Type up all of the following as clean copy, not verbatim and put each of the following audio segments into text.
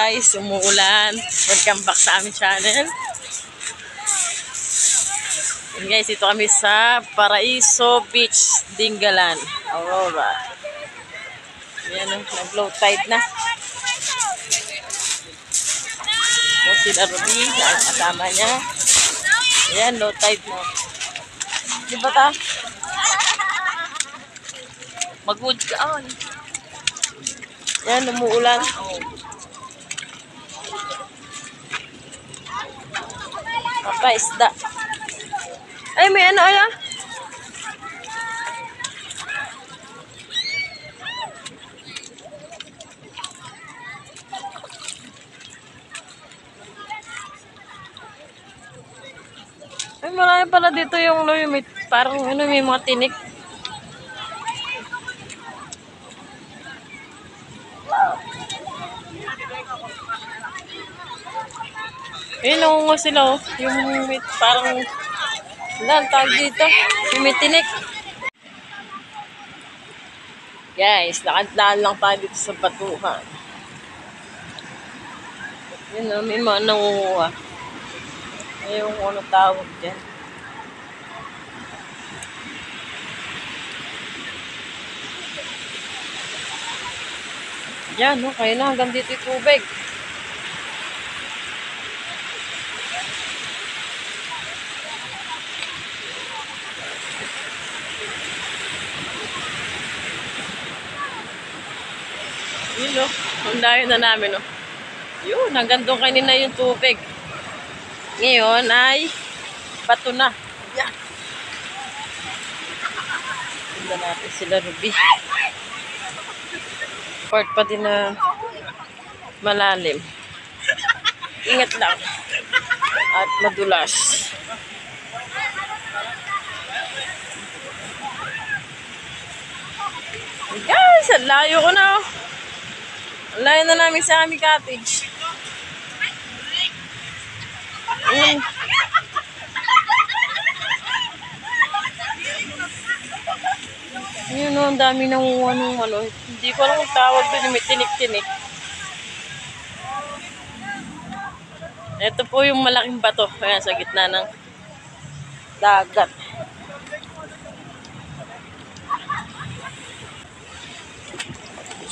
guys, umuulan. Welcome back sa aming channel. And guys, ito kami sa Paraiso Beach, Dingalan, Aurora. Ayan, nag-low tide na. So, sila Ruby, ang kasama niya. Ayan, low tide na. Di ba ta? Mag-wood ka. Oh. Ayan, umuulan. Papa, isda. Ay, may ano, ay ah. Ay, marami pala dito yung may parang ano, may mga tinik. Ayun, nangungo sila oh. Yung may parang tawag dito. Yung may tinik. Guys, lakad-lakad lang tayo dito sa batuhan. Yun oh, may mga nangunguha. Ayun, ano tawag dyan. Yan, no? Kaya na hanggang dito yung tubig. Yun, no? Ang dayo na namin, no? Yun, hanggang doon kanina yung tubig. Ngayon ay bato na. Yan. Tignan natin sila Ruby. Part pa din na malalim. Ingat lang. At madulas. Guys, ang layo ko na. Ang layo na namin sa aming cottage. Yun o, ang dami nang ano. Hindi ko alam kung tawag doon, may tinik-tinik. Ito po yung malaking bato. Ayan, sa gitna ng dagat.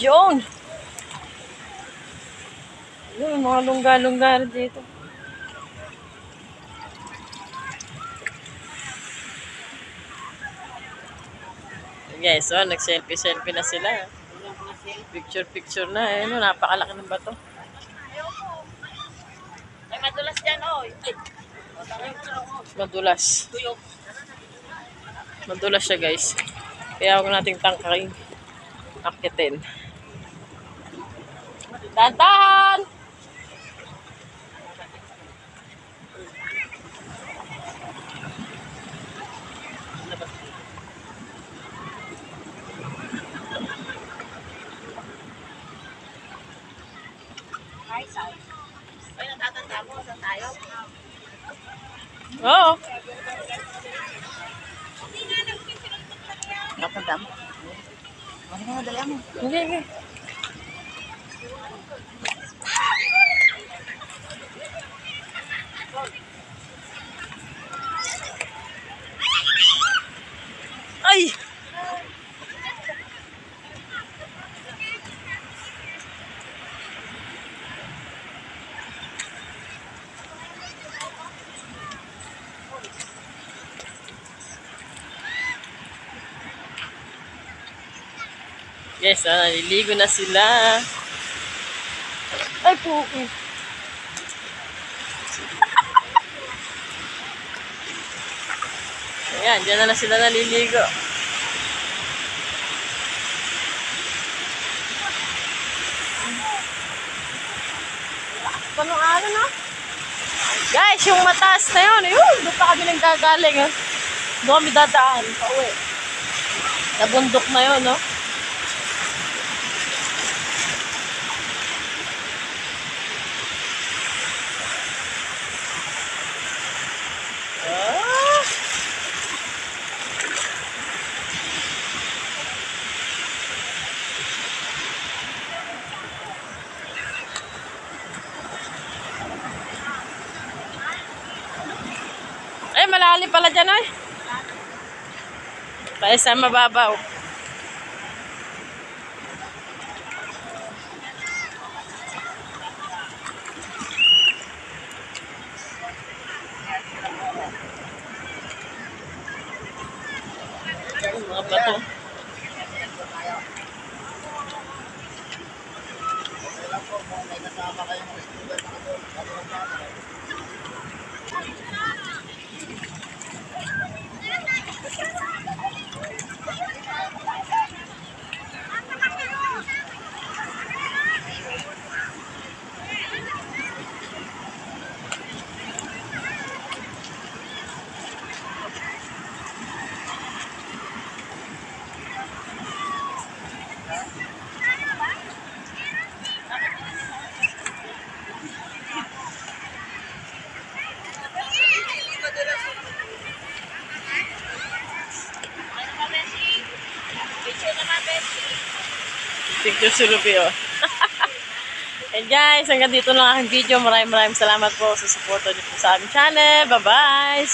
Yun! Yun, mga lungga-lungga dito. Guys, so nag-selfie-selfie na sila. Picture-picture na. Ayun, napakalaki ng bato. Ay, madulas dyan, oh. Madulas. Madulas siya, guys. Kaya huwag nating tangkaking akitin. Dantan! Ay, natatanda mo, saan tayo? Oo. Natatanda mo? Ano nga nadala mo? Hindi, hindi. Ay! Guys, naliligo na sila. Ay po. Ayan, dyan na sila naliligo. Panong araw na? Guys, yung mataas na yun. Doon pa kami nang gagaling. Doon kami dadaan. Pauwi. Nabundok na yun, no? malalim pala dyan ay. Kaya sa mababaw. Mga bato. Picture si Rubio. And guys, hanggang dito lang aking video. Maraming salamat po sa support niyo po sa aming channel. Bye-bye!